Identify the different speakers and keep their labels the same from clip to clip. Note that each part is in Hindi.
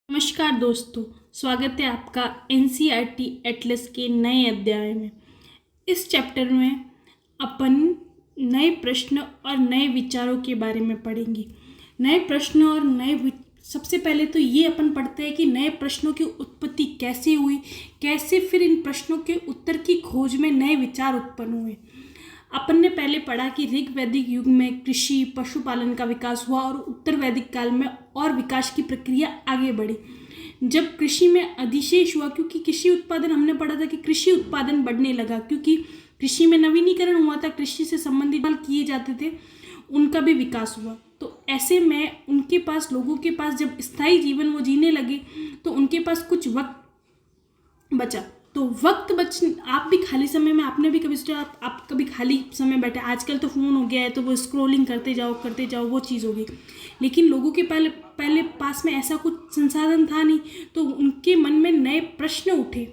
Speaker 1: नमस्कार दोस्तों, स्वागत है आपका एनसीईआरटी एटलस के नए अध्याय में। इस चैप्टर में अपन नए प्रश्न और नए विचारों के बारे में पढ़ेंगे। नए प्रश्न और सबसे पहले तो ये अपन पढ़ते हैं कि नए प्रश्नों की उत्पत्ति कैसे हुई, कैसे फिर इन प्रश्नों के उत्तर की खोज में नए विचार उत्पन्न हुए। अपन ने पहले पढ़ा कि ऋग वैदिक युग में कृषि पशुपालन का विकास हुआ और उत्तर वैदिक काल में और विकास की प्रक्रिया आगे बढ़ी। जब कृषि में अधिशेष हुआ, क्योंकि कृषि उत्पादन हमने पढ़ा था कि कृषि उत्पादन बढ़ने लगा, क्योंकि कृषि में नवीनीकरण हुआ था, कृषि से संबंधित किए जाते थे, उनका भी विकास हुआ। तो ऐसे में उनके पास, लोगों के पास जब स्थायी जीवन वो जीने लगे तो उनके पास कुछ वक्त बचा। तो वक्त आप भी खाली समय में, आपने भी कभी सोचा आप कभी खाली समय बैठे, आजकल तो फ़ोन हो गया है तो वो स्क्रॉलिंग करते जाओ वो चीज़ हो गई। लेकिन लोगों के पहले पास में ऐसा कुछ संसाधन था नहीं, तो उनके मन में नए प्रश्न उठे।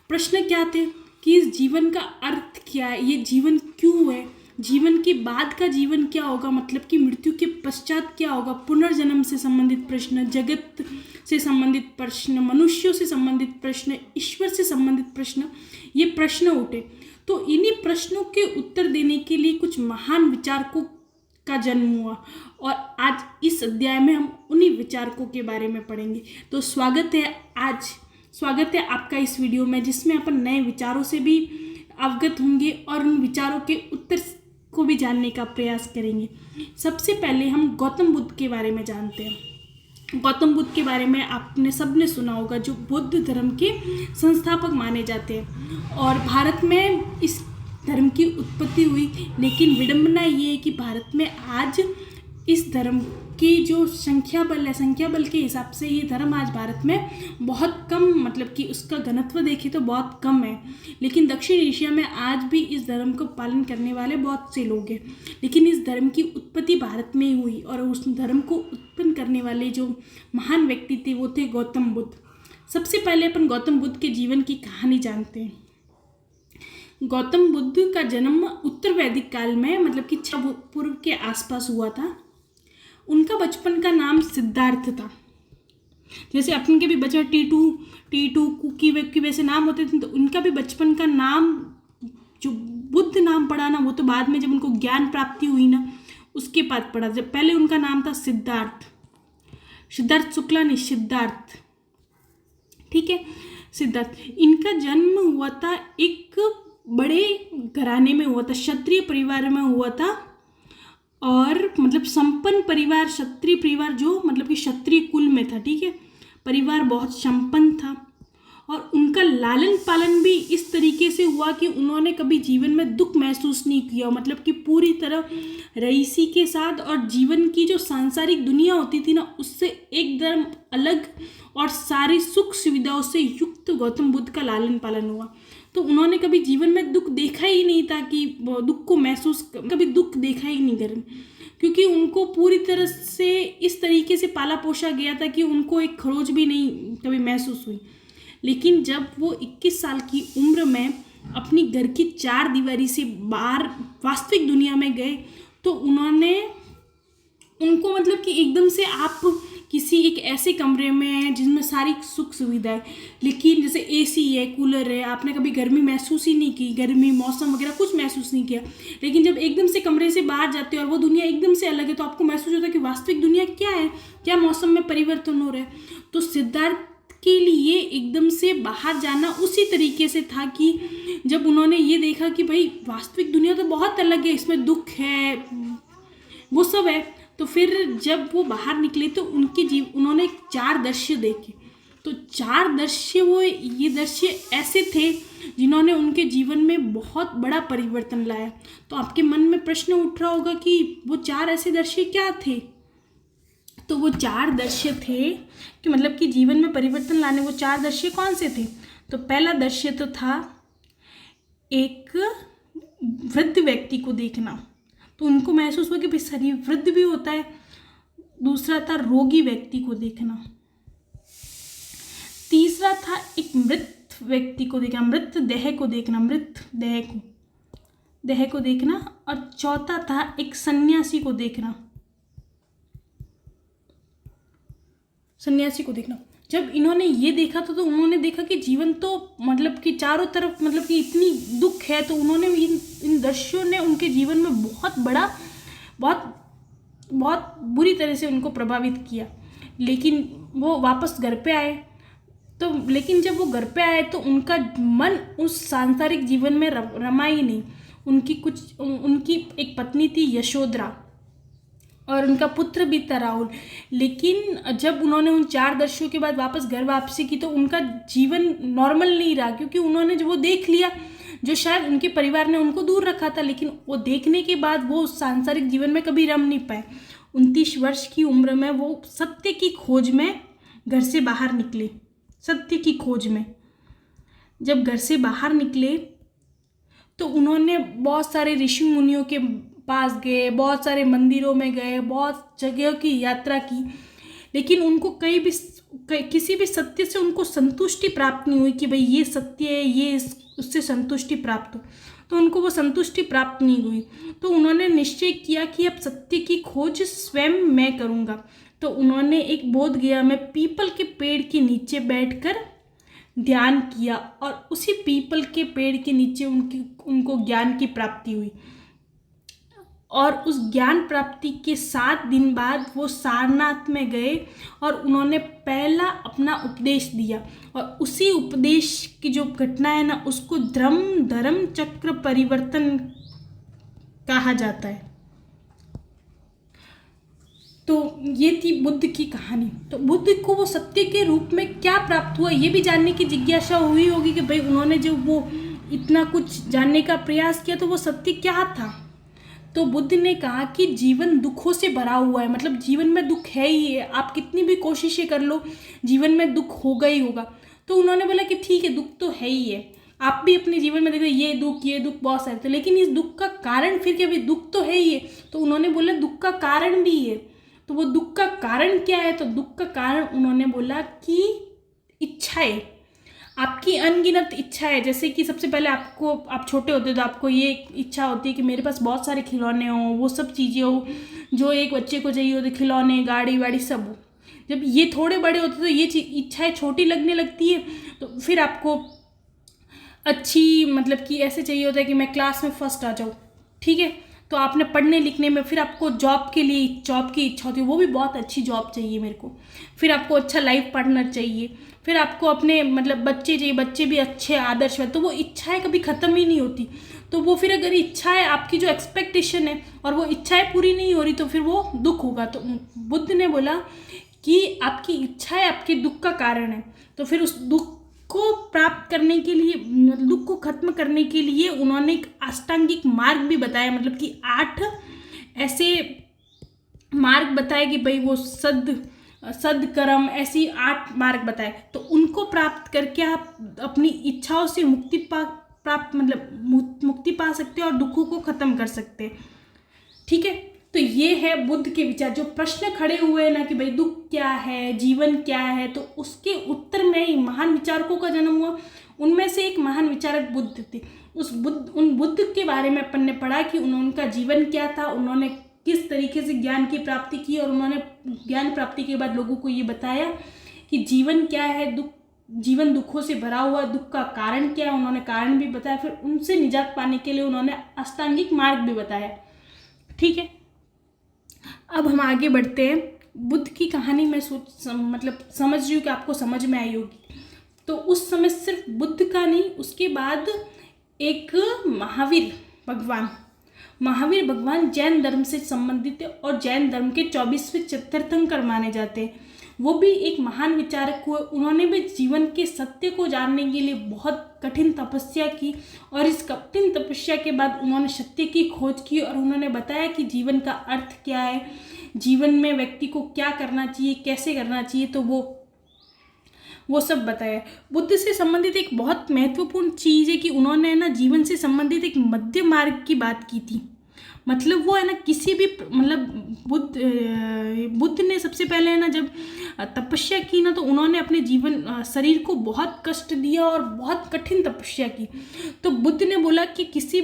Speaker 1: प्रश्न क्या थे कि इस जीवन का अर्थ क्या है, ये जीवन क्यों है, जीवन के बाद का जीवन क्या होगा, मतलब कि मृत्यु के पश्चात क्या होगा, पुनर्जन्म से संबंधित प्रश्न, जगत से संबंधित प्रश्न, मनुष्यों से संबंधित प्रश्न, ईश्वर से संबंधित प्रश्न, ये प्रश्न उठे। तो इन्हीं प्रश्नों के उत्तर देने के लिए कुछ महान विचारकों का जन्म हुआ और आज इस अध्याय में हम उन्हीं विचारकों के बारे में पढ़ेंगे। तो स्वागत है आपका इस वीडियो में, जिसमें अपन नए विचारों से भी अवगत होंगे और उन विचारों के उत्तर को भी जानने का प्रयास करेंगे। सबसे पहले हम गौतम बुद्ध के बारे में जानते हैं। गौतम बुद्ध के बारे में आपने सबने सुना होगा, जो बुद्ध धर्म के संस्थापक माने जाते हैं और भारत में इस धर्म की उत्पत्ति हुई। लेकिन विडंबना ये है कि भारत में आज इस धर्म की जो संख्या बल के हिसाब से ये धर्म आज भारत में बहुत कम, मतलब कि उसका घनत्व देखें तो बहुत कम है। लेकिन दक्षिण एशिया में आज भी इस धर्म को पालन करने वाले बहुत से लोग हैं। लेकिन इस धर्म की उत्पत्ति भारत में ही हुई और उस धर्म को उत्पन्न करने वाले जो महान व्यक्ति थे वो थे गौतम बुद्ध। सबसे पहले अपन गौतम बुद्ध के जीवन की कहानी जानते हैं। गौतम बुद्ध का जन्म उत्तर वैदिक काल में, मतलब कि 6 पूर्व के आसपास हुआ था। उनका बचपन का नाम सिद्धार्थ था। जैसे अपन के भी बच्चे टीटू कुकी वैसे नाम होते थे, तो उनका भी बचपन का नाम जो बुद्ध नाम पड़ा ना, वो तो बाद में जब उनको ज्ञान प्राप्ति हुई ना उसके बाद पड़ा। जब पहले उनका नाम था सिद्धार्थ शुक्ला नहीं, सिद्धार्थ, ठीक है, सिद्धार्थ। इनका जन्म हुआ था एक बड़े घराने में हुआ था, क्षत्रिय परिवार में हुआ था और मतलब संपन्न परिवार, क्षत्रिय परिवार जो मतलब कि क्षत्रिय कुल में था, ठीक है, परिवार बहुत संपन्न था। और उनका लालन पालन भी इस तरीके से हुआ कि उन्होंने कभी जीवन में दुख महसूस नहीं किया, मतलब कि पूरी तरह रईसी के साथ और जीवन की जो सांसारिक दुनिया होती थी ना उससे एकदम अलग और सारी सुख सुविधाओं से युक्त गौतम बुद्ध का लालन पालन हुआ। तो उन्होंने कभी जीवन में दुख देखा ही नहीं था, कि दुख को महसूस, कभी दुख देखा ही नहीं कर, क्योंकि उनको पूरी तरह से इस तरीके से पाला पोसा गया था कि उनको एक खरोच भी नहीं कभी महसूस हुई। लेकिन जब वो 21 साल की उम्र में अपनी घर की 4 दीवारी से बाहर वास्तविक दुनिया में गए, तो उनको मतलब कि एकदम से आप किसी एक ऐसे कमरे में हैं जिसमें सारी सुख सुविधा है, लेकिन जैसे एसी है, कूलर है, आपने कभी गर्मी महसूस ही नहीं की, गर्मी मौसम वगैरह कुछ महसूस नहीं किया। लेकिन जब एकदम से कमरे से बाहर जाते हो और वो दुनिया एकदम से अलग है, तो आपको महसूस होता है कि वास्तविक दुनिया क्या है, क्या मौसम में परिवर्तन हो रहा है। तो सिद्धार्थ के लिए एकदम से बाहर जाना उसी तरीके से था कि जब उन्होंने ये देखा कि भाई वास्तविक दुनिया तो बहुत अलग है, इसमें दुख है, वो सब है। तो फिर जब वो बाहर निकले तो उन्होंने 4 दृश्य देखे। तो 4 दृश्य, ये दृश्य ऐसे थे जिन्होंने उनके जीवन में बहुत बड़ा परिवर्तन लाया। तो आपके मन में प्रश्न उठ रहा होगा कि वो 4 ऐसे दृश्य क्या थे। तो वो 4 दृश्य थे कि मतलब कि जीवन में परिवर्तन लाने वो 4 दृश्य कौन से थे। तो पहला दृश्य तो था एक वृद्ध व्यक्ति को देखना, तो उनको महसूस हुआ कि भाई शरीर वृद्ध भी होता है। दूसरा था रोगी व्यक्ति को देखना। तीसरा था एक मृत व्यक्ति को देखना, मृतदेह को देखना। और चौथा था एक सन्यासी को देखना। जब इन्होंने ये देखा तो उन्होंने देखा कि जीवन तो मतलब कि चारों तरफ मतलब कि इतनी दुख है, तो उन्होंने इन दृश्यों ने उनके जीवन में बहुत बहुत बुरी तरह से उनको प्रभावित किया। लेकिन वो वापस घर पे आए, तो लेकिन जब वो घर पे आए तो उनका मन उस सांसारिक जीवन में रमा ही नहीं। उनकी एक पत्नी थी यशोधरा, और उनका पुत्र भी था राहुल। लेकिन जब उन्होंने उन 4 दर्शों के बाद वापस घर वापसी की तो उनका जीवन नॉर्मल नहीं रहा, क्योंकि उन्होंने जो वो देख लिया जो शायद उनके परिवार ने उनको दूर रखा था। लेकिन वो देखने के बाद वो उस सांसारिक जीवन में कभी रम नहीं पाए। 29 वर्ष की उम्र में वो सत्य की खोज में घर से बाहर निकले। सत्य की खोज में जब घर से बाहर निकले तो उन्होंने बहुत सारे ऋषि मुनियों के पास गए, बहुत सारे मंदिरों में गए, बहुत जगहों की यात्रा की, लेकिन उनको किसी भी सत्य से उनको संतुष्टि प्राप्त नहीं हुई कि भाई ये सत्य है, ये उससे संतुष्टि प्राप्त हो। तो उनको वो संतुष्टि प्राप्त नहीं हुई। तो उन्होंने निश्चय किया कि अब सत्य की खोज स्वयं मैं करूँगा। तो उन्होंने एक बोध गया में पीपल के पेड़ के नीचे बैठकर ध्यान किया, और उसी पीपल के पेड़ के नीचे उनको ज्ञान की प्राप्ति हुई। और उस ज्ञान प्राप्ति के 7 दिन बाद वो सारनाथ में गए और उन्होंने पहला अपना उपदेश दिया। और उसी उपदेश की जो घटना है ना, उसको धर्म चक्र परिवर्तन कहा जाता है। तो ये थी बुद्ध की कहानी। तो बुद्ध को वो सत्य के रूप में क्या प्राप्त हुआ, ये भी जानने की जिज्ञासा हुई होगी कि भाई उन्होंने जो वो इतना कुछ जानने का प्रयास किया तो वो सत्य क्या था। तो बुद्ध ने कहा कि जीवन दुखों से भरा हुआ है, मतलब जीवन में दुख है ही है, आप कितनी भी कोशिशें कर लो जीवन में दुख होगा ही होगा। तो उन्होंने बोला कि ठीक है, दुख तो है ही है, आप भी अपने जीवन में देखो ये दुख बहुत सारे थे, लेकिन इस दुख का कारण फिर क्या, भी दुख तो है ही है। तो उन्होंने बोला दुख का कारण भी है। तो वो दुख का कारण क्या है, तो दुख का कारण उन्होंने बोला कि इच्छाएं, आपकी अनगिनत इच्छा है। जैसे कि सबसे पहले आप छोटे होते तो आपको ये इच्छा होती है कि मेरे पास बहुत सारे खिलौने हों, वो सब चीज़ें हो जो एक बच्चे को चाहिए होती, खिलौने, गाड़ी वाड़ी सब हो। जब ये थोड़े बड़े होते तो ये इच्छाएं छोटी लगने लगती है। तो फिर आपको अच्छी मतलब कि ऐसे चाहिए होता है कि मैं क्लास में फर्स्ट आ जाऊँ, ठीक है। तो आपने पढ़ने लिखने में, फिर आपको जॉब की इच्छा होती है, वो भी बहुत अच्छी जॉब चाहिए मेरे को। फिर आपको अच्छा लाइफ पार्टनर चाहिए, फिर आपको अपने मतलब बच्चे चाहिए, बच्चे भी अच्छे आदर्श है। तो वो इच्छाएं कभी ख़त्म ही नहीं होती। तो वो फिर अगर इच्छाएं, आपकी जो एक्सपेक्टेशन है और वो इच्छाएं पूरी नहीं हो रही तो फिर वो दुख होगा। तो बुद्ध ने बोला कि आपकी इच्छाएं आपके दुख का कारण है। तो फिर उस दुख को प्राप्त करने के लिए, दुख को खत्म करने के लिए उन्होंने एक अष्टांगिक मार्ग भी बताया, मतलब कि 8 ऐसे मार्ग बताए कि भाई वो सदकर्म, ऐसी 8 मार्ग बताए। तो उनको प्राप्त करके आप अपनी इच्छाओं से मुक्ति पा सकते हैं और दुखों को खत्म कर सकते हैं, ठीक है। तो ये है बुद्ध के विचार। जो प्रश्न खड़े हुए हैं ना कि भाई दुख क्या है, जीवन क्या है, तो उसके उत्तर में ही महान विचारकों का जन्म हुआ। उनमें से एक महान विचारक बुद्ध थे। उन बुद्ध के बारे में अपन ने पढ़ा कि उनका जीवन क्या था, उन्होंने किस तरीके से ज्ञान की प्राप्ति की, और उन्होंने ज्ञान प्राप्ति के बाद लोगों को ये बताया कि जीवन क्या है, जीवन दुखों से भरा हुआ, दुख का कारण क्या है, उन्होंने कारण भी बताया। फिर उनसे निजात पाने के लिए उन्होंने अष्टांगिक मार्ग भी बताया, ठीक है। अब हम आगे बढ़ते हैं। बुद्ध की कहानी में समझ रही हूँ कि आपको समझ में आई होगी। तो उस समय सिर्फ बुद्ध का नहीं, उसके बाद एक महावीर भगवान जैन धर्म से संबंधित है और जैन धर्म के 24वें तीर्थंकर माने जाते हैं। वो भी एक महान विचारक हुए। उन्होंने भी जीवन के सत्य को जानने के लिए बहुत कठिन तपस्या की, और इस कठिन तपस्या के बाद उन्होंने सत्य की खोज की और उन्होंने बताया कि जीवन का अर्थ क्या है, जीवन में व्यक्ति को क्या करना चाहिए, कैसे करना चाहिए। तो वो सब बताया। बुद्ध से संबंधित एक बहुत महत्वपूर्ण चीज़ है कि उन्होंने ना जीवन से संबंधित एक मध्य मार्ग की बात की थी। मतलब वो है ना किसी भी मतलब बुद्ध ने सबसे पहले है ना जब तपस्या की ना, तो उन्होंने अपने जीवन शरीर को बहुत कष्ट दिया और बहुत कठिन तपस्या की। तो बुद्ध ने बोला कि किसी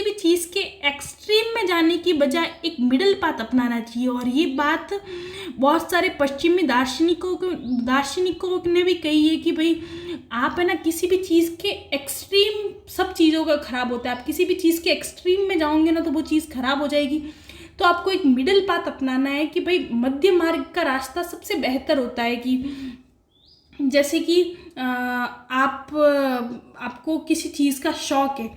Speaker 1: भी चीज़ के एक्सट्रीम में जाने की बजाय एक मिडिल पाथ अपनाना चाहिए। और ये बात बहुत सारे पश्चिमी दार्शनिकों ने भी कही है कि भाई आप है ना किसी भी चीज़ के एक्सट्रीम, सब चीज़ों का खराब होता है, आप किसी भी चीज़ के एक्सट्रीम में जाओगे ना तो वो चीज़ खराब हो जाएगी। तो आपको एक मिडिल पाथ अपनाना है कि भाई मध्य मार्ग का रास्ता सबसे बेहतर होता है। कि जैसे कि आपको किसी चीज़ का शौक़ है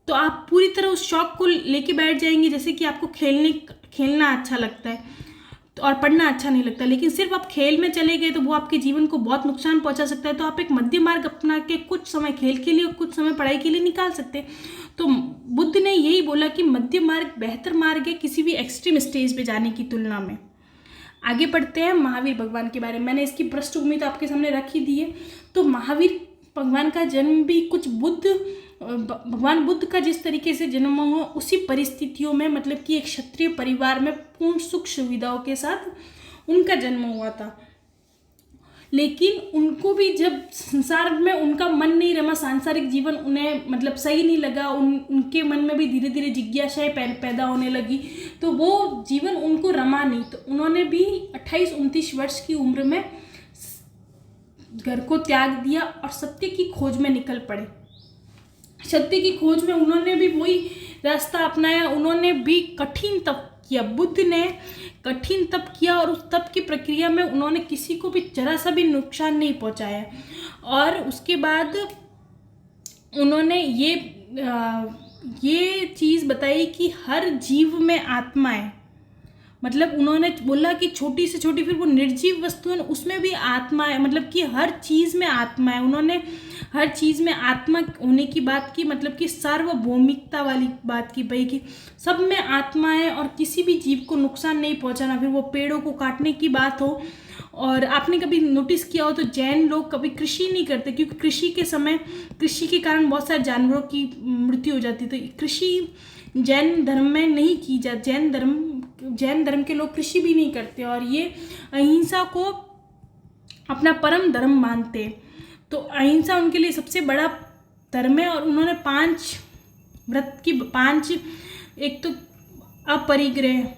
Speaker 1: तो आप पूरी तरह उस शौक़ को लेके बैठ जाएंगे। जैसे कि आपको खेलना अच्छा लगता है तो और पढ़ना अच्छा नहीं लगता, लेकिन सिर्फ आप खेल में चले गए तो वो आपके जीवन को बहुत नुकसान पहुंचा सकता है। तो आप एक मध्य मार्ग अपना के कुछ समय खेल के लिए और कुछ समय पढ़ाई के लिए निकाल सकते हैं। तो बुद्ध ने यही बोला कि मध्य मार्ग बेहतर मार्ग है किसी भी एक्सट्रीम स्टेज पे जाने की तुलना में। आगे बढ़ते हैं महावीर भगवान के बारे में। मैंने इसकी पृष्ठभूमि तो आपके सामने रख ही दी है। तो महावीर भगवान का जन्म भी कुछ भगवान बुद्ध का जिस तरीके से जन्म हुआ उसी परिस्थितियों में, मतलब कि एक क्षत्रिय परिवार में पूर्ण सुख सुविधाओं के साथ उनका जन्म हुआ था। लेकिन उनको भी जब संसार में उनका मन नहीं रमा, सांसारिक जीवन उन्हें मतलब सही नहीं लगा, उनके मन में भी धीरे धीरे जिज्ञासाएं पैदा होने लगी, तो वो जीवन उनको रमा नहीं। तो उन्होंने भी 28-29 वर्ष की उम्र में घर को त्याग दिया और सत्य की खोज में निकल पड़े। सत्य की खोज में उन्होंने भी वही रास्ता अपनाया। उन्होंने भी कठिन तप किया। बुद्ध ने कठिन तप किया और उस तप की प्रक्रिया में उन्होंने किसी को भी जरा सा भी नुकसान नहीं पहुंचाया। और उसके बाद उन्होंने ये चीज़ बताई कि हर जीव में आत्मा है। मतलब उन्होंने बोला कि छोटी से छोटी, फिर वो निर्जीव वस्तु है उसमें भी आत्मा है, मतलब कि हर चीज़ में आत्मा है। उन्होंने हर चीज़ में आत्मा होने की बात की, मतलब कि सार्वभौमिकता वाली बात की भाई कि सब में आत्मा है और किसी भी जीव को नुकसान नहीं पहुंचाना। फिर वो पेड़ों को काटने की बात हो, और आपने कभी नोटिस किया हो तो जैन लोग कभी कृषि नहीं करते, क्योंकि कृषि के कारण बहुत सारे जानवरों की मृत्यु हो जाती है। तो कृषि जैन धर्म में नहीं की जाती। जैन धर्म के लोग कृषि भी नहीं करते और ये अहिंसा को अपना परम धर्म मानते हैं। तो अहिंसा उनके लिए सबसे बड़ा धर्म है। और उन्होंने 5 एक तो अपरिग्रह,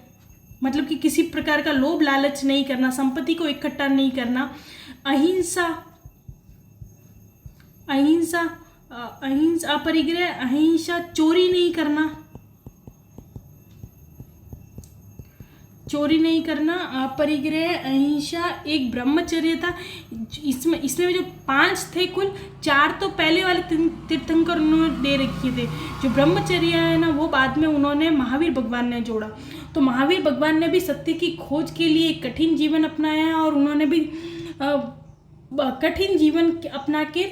Speaker 1: मतलब कि किसी प्रकार का लोभ लालच नहीं करना, संपत्ति को इकट्ठा नहीं करना, अहिंसा, अपरिग्रह, अहिंसा, चोरी नहीं करना, अपरिग्रह, अहिंसा, एक ब्रह्मचर्य था। इसमें जो 5 थे, कुल 4 तो पहले वाले तीर्थंकर उन्होंने दे रखे थे। जो ब्रह्मचर्य है ना वो बाद में उन्होंने महावीर भगवान ने जोड़ा। तो महावीर भगवान ने भी सत्य की खोज के लिए एक कठिन जीवन अपनाया और उन्होंने भी कठिन जीवन अपना के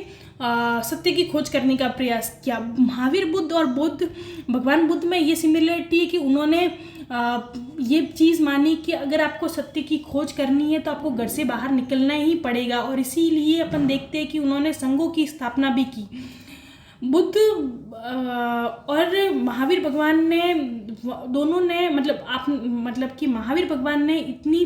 Speaker 1: सत्य की खोज करने का प्रयास किया। महावीर बुद्ध और भगवान बुद्ध में ये सिमिलरिटी है कि उन्होंने ये चीज़ मानी कि अगर आपको सत्य की खोज करनी है तो आपको घर से बाहर निकलना ही पड़ेगा। और इसीलिए अपन देखते हैं कि उन्होंने संघों की स्थापना भी की। बुद्ध और महावीर भगवान ने दोनों ने मतलब कि महावीर भगवान ने इतनी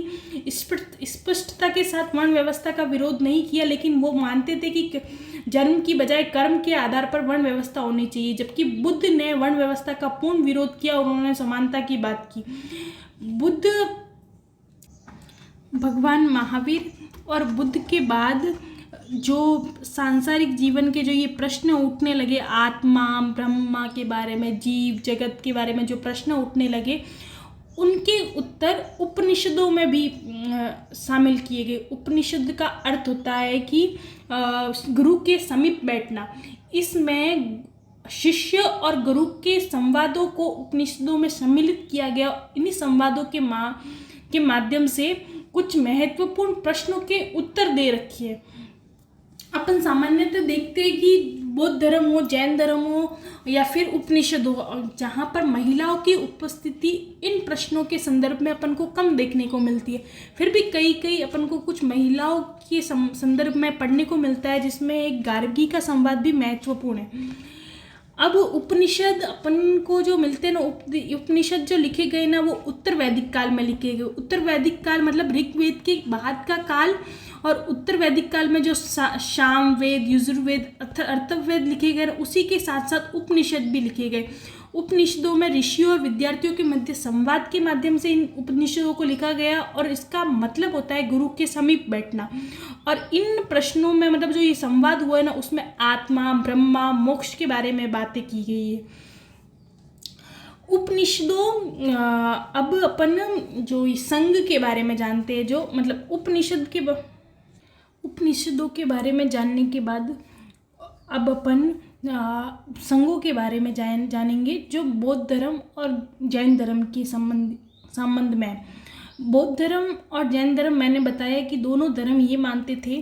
Speaker 1: स्पष्टता के साथ वर्ण व्यवस्था का विरोध नहीं किया, लेकिन वो मानते थे कि जन्म की बजाय कर्म के आधार पर वर्ण व्यवस्था होनी चाहिए। जबकि बुद्ध ने वर्ण व्यवस्था का पूर्ण विरोध किया और उन्होंने समानता की बात की। बुद्ध भगवान महावीर और बुद्ध के बाद जो सांसारिक जीवन के जो ये प्रश्न उठने लगे, आत्मा ब्रह्मा के बारे में, जीव जगत के बारे में जो प्रश्न उठने लगे, उनके उत्तर उपनिषदों में भी शामिल किए गए। उपनिषद का अर्थ होता है कि गुरु के समीप बैठना। इसमें शिष्य और गुरु के संवादों को उपनिषदों में सम्मिलित किया गया। इन्हीं संवादों के माध्यम से कुछ महत्वपूर्ण प्रश्नों के उत्तर दे रखिए। अपन सामान्यतः देखते हैं कि बौद्ध धर्म हो, जैन धर्म हो या फिर उपनिषद हो, जहाँ पर महिलाओं की उपस्थिति इन प्रश्नों के संदर्भ में अपन को कम देखने को मिलती है। फिर भी कई अपन को कुछ महिलाओं के संदर्भ में पढ़ने को मिलता है, जिसमें एक गार्गी का संवाद भी महत्वपूर्ण है। अब उपनिषद अपन को जो मिलते हैं ना, उपनिषद जो लिखे गए ना वो उत्तर वैदिक काल में लिखे गए। उत्तर वैदिक काल मतलब ऋग्वेद के बाद का काल, और उत्तर वैदिक काल में जो साम वेद, यजुर्वेद, अथर्ववेद लिखे गए, उसी के साथ साथ उपनिषद भी लिखे गए। उपनिषदों में ऋषियों और विद्यार्थियों के मध्य संवाद के माध्यम से इन उपनिषदों को लिखा गया, और इसका मतलब होता है गुरु के समीप बैठना। और इन प्रश्नों में मतलब जो ये संवाद हुआ है ना, उसमें आत्मा, ब्रह्मा, मोक्ष के बारे में बातें की गई है। उपनिषदों अब अपन जो संघ के बारे में जानते हैं, जो मतलब उपनिषदों के बारे में जानने के बाद अब अपन संघों के बारे में जानेंगे, जो बौद्ध धर्म और जैन धर्म के संबंध में है। बौद्ध धर्म और जैन धर्म, मैंने बताया कि दोनों धर्म ये मानते थे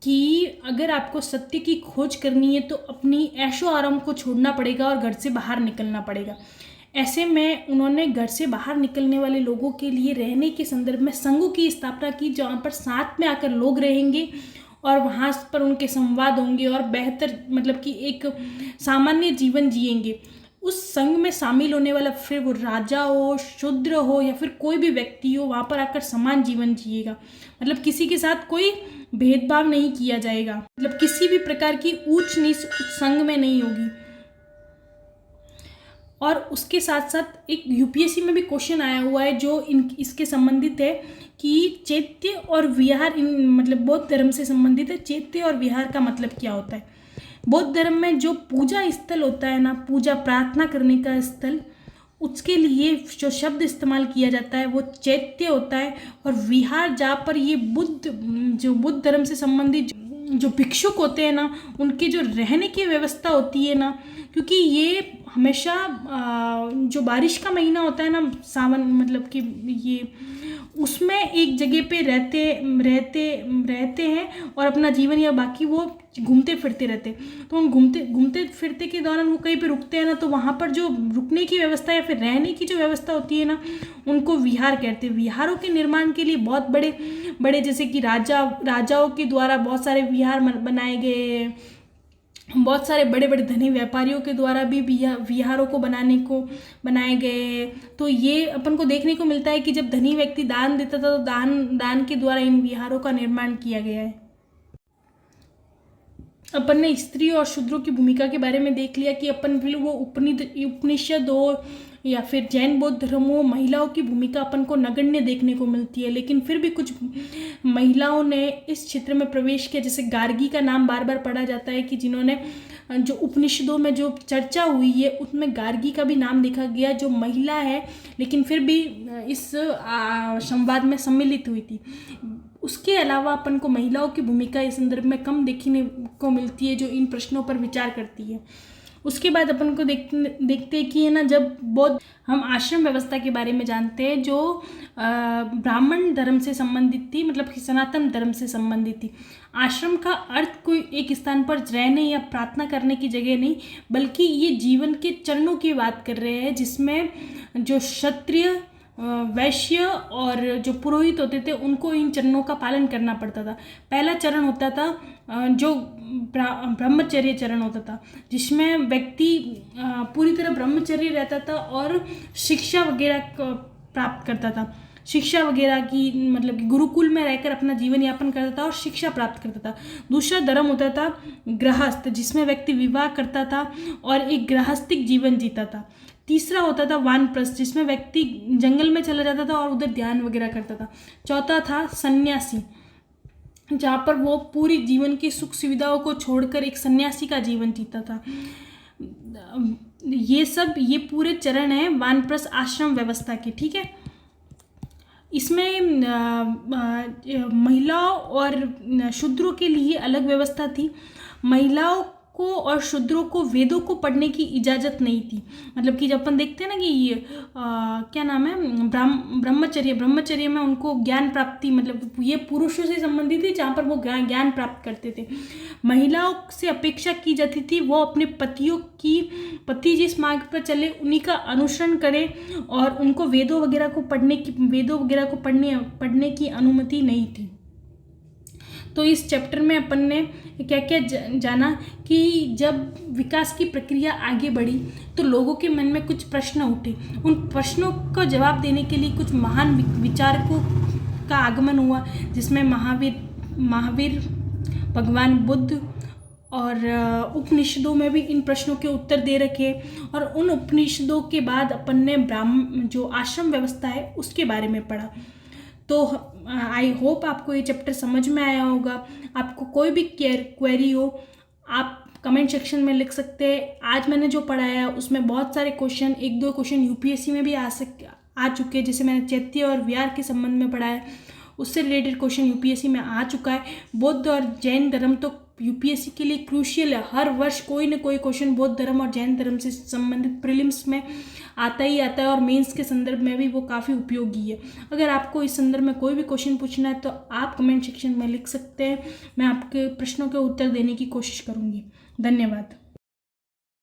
Speaker 1: कि अगर आपको सत्य की खोज करनी है तो अपनी ऐशो आराम को छोड़ना पड़ेगा और घर से बाहर निकलना पड़ेगा। ऐसे में उन्होंने घर से बाहर निकलने वाले लोगों के लिए रहने के संदर्भ में संघों की स्थापना की, जहाँ पर साथ में आकर लोग रहेंगे और वहाँ पर उनके संवाद होंगे और बेहतर मतलब कि एक सामान्य जीवन जिएंगे। उस संघ में शामिल होने वाला, फिर वो राजा हो, शूद्र हो या फिर कोई भी व्यक्ति हो, वहाँ पर आकर समान जीवन जिएगा। मतलब किसी के साथ कोई भेदभाव नहीं किया जाएगा, मतलब किसी भी प्रकार की ऊंच नीच उस संघ में नहीं होगी। और उसके साथ साथ एक यूपीएससी में भी क्वेश्चन आया हुआ है जो इसके संबंधित है कि चैत्य और विहार, इन मतलब बौद्ध धर्म से संबंधित है। चैत्य और विहार का मतलब क्या होता है? बौद्ध धर्म में जो पूजा स्थल होता है ना, पूजा प्रार्थना करने का स्थल, उसके लिए जो शब्द इस्तेमाल किया जाता है वो चैत्य होता है। और विहार, जहाँ पर ये बुद्ध धर्म से संबंधित जो भिक्षुक होते हैं ना, उनके जो रहने की व्यवस्था होती है ना, क्योंकि ये हमेशा जो बारिश का महीना होता है ना, सावन, मतलब कि ये उसमें एक जगह पे रहते हैं और अपना जीवन या बाकी वो घूमते फिरते रहते हैं। तो उन घूमते फिरते के दौरान वो कहीं पे रुकते हैं ना, तो वहाँ पर जो रुकने की व्यवस्था या फिर रहने की जो व्यवस्था होती है ना, उनको विहार कहते हैं। विहारों के निर्माण के लिए बहुत बड़े जैसे कि राजाओं के द्वारा बहुत सारे विहार बनाए गए, बहुत सारे बड़े बड़े धनी व्यापारियों के द्वारा भी विहारों को बनाए गए। तो ये अपन को देखने को मिलता है कि जब धनी व्यक्ति दान देता था तो दान के द्वारा इन विहारों का निर्माण किया गया है। अपन ने स्त्री और शूद्रों की भूमिका के बारे में देख लिया कि अपन वो उपनिषद हो या फिर जैन बौद्ध धर्म हो, महिलाओं की भूमिका अपन को नगण्य देखने को मिलती है। लेकिन फिर भी कुछ महिलाओं ने इस क्षेत्र में प्रवेश किया, जैसे गार्गी का नाम बार बार पढ़ा जाता है कि जिन्होंने जो उपनिषदों में जो चर्चा हुई है उसमें गार्गी का भी नाम देखा गया, जो महिला है लेकिन फिर भी इस संवाद में सम्मिलित हुई थी। उसके अलावा अपन को महिलाओं की भूमिका इस संदर्भ में कम देखने को मिलती है जो इन प्रश्नों पर विचार करती है। उसके बाद अपन को देखते हैं कि है ना, जब बौद्ध, हम आश्रम व्यवस्था के बारे में जानते हैं जो ब्राह्मण धर्म से संबंधित थी, मतलब कि सनातन धर्म से संबंधित थी। आश्रम का अर्थ कोई एक स्थान पर रहने या प्रार्थना करने की जगह नहीं, बल्कि ये जीवन के चरणों की बात कर रहे हैं, जिसमें जो क्षत्रिय, वैश्य और जो पुरोहित होते थे उनको इन चरणों का पालन करना पड़ता था। पहला चरण होता था जो ब्रह्मचर्य चरण होता था, जिसमें व्यक्ति पूरी तरह ब्रह्मचर्य रहता था और शिक्षा वगैरह प्राप्त करता था। शिक्षा वगैरह की मतलब कि गुरुकुल में रहकर अपना जीवन यापन करता था और शिक्षा प्राप्त करता था। दूसरा धर्म होता था गृहस्थ, जिसमें व्यक्ति विवाह करता था और एक गृहस्थिक जीवन जीता था। तीसरा होता था वानप्रस्थ, जिसमें व्यक्ति जंगल में चला जाता था और उधर ध्यान वगैरह करता था। चौथा था सन्यासी, जहाँ पर वो पूरी जीवन की सुख सुविधाओं को छोड़कर एक सन्यासी का जीवन जीता था। ये पूरे चरण हैं वानप्रस्थ आश्रम व्यवस्था के, ठीक है। इसमें महिलाओं और शूद्रों के लिए अलग व्यवस्था थी। महिलाओं को और शूद्रों को वेदों को पढ़ने की इजाज़त नहीं थी। मतलब कि जब अपन देखते हैं ना कि ये क्या नाम है, ब्रह्मचर्य में उनको ज्ञान प्राप्ति, मतलब ये पुरुषों से संबंधित थी, जहाँ पर वो ज्ञान प्राप्त करते थे। महिलाओं से अपेक्षा की जाती थी वो अपने पति जिस मार्ग पर चले उन्हीं का अनुसरण करें और उनको वेदों वगैरह को पढ़ने की अनुमति नहीं थी। तो इस चैप्टर में अपन ने क्या क्या जाना कि जब विकास की प्रक्रिया आगे बढ़ी तो लोगों के मन में कुछ प्रश्न उठे। उन प्रश्नों का जवाब देने के लिए कुछ महान विचारकों का आगमन हुआ, जिसमें महावीर, भगवान बुद्ध और उपनिषदों में भी इन प्रश्नों के उत्तर दे रखे। और उन उपनिषदों के बाद अपन ने जो आश्रम व्यवस्था है उसके बारे में पढ़ा। तो आई होप आपको ये चैप्टर समझ में आया होगा। आपको कोई भी क्वेरी हो आप कमेंट सेक्शन में लिख सकते हैं। आज मैंने जो पढ़ाया है उसमें बहुत सारे क्वेश्चन, 1-2 क्वेश्चन यूपीएससी में भी आ चुके हैं। जैसे मैंने चैत्य और विहार के संबंध में पढ़ा है, उससे रिलेटेड क्वेश्चन यूपीएससी में आ चुका है। बौद्ध और जैन धर्म तो यूपीएससी के लिए क्रूशियल है। हर वर्ष कोई न कोई क्वेश्चन बौद्ध धर्म और जैन धर्म से संबंधित प्रीलिम्स में आता ही आता है और मेंस के संदर्भ में भी वो काफ़ी उपयोगी है। अगर आपको इस संदर्भ में कोई भी क्वेश्चन पूछना है तो आप कमेंट सेक्शन में लिख सकते हैं। मैं आपके प्रश्नों के उत्तर देने की कोशिश करूँगी। धन्यवाद।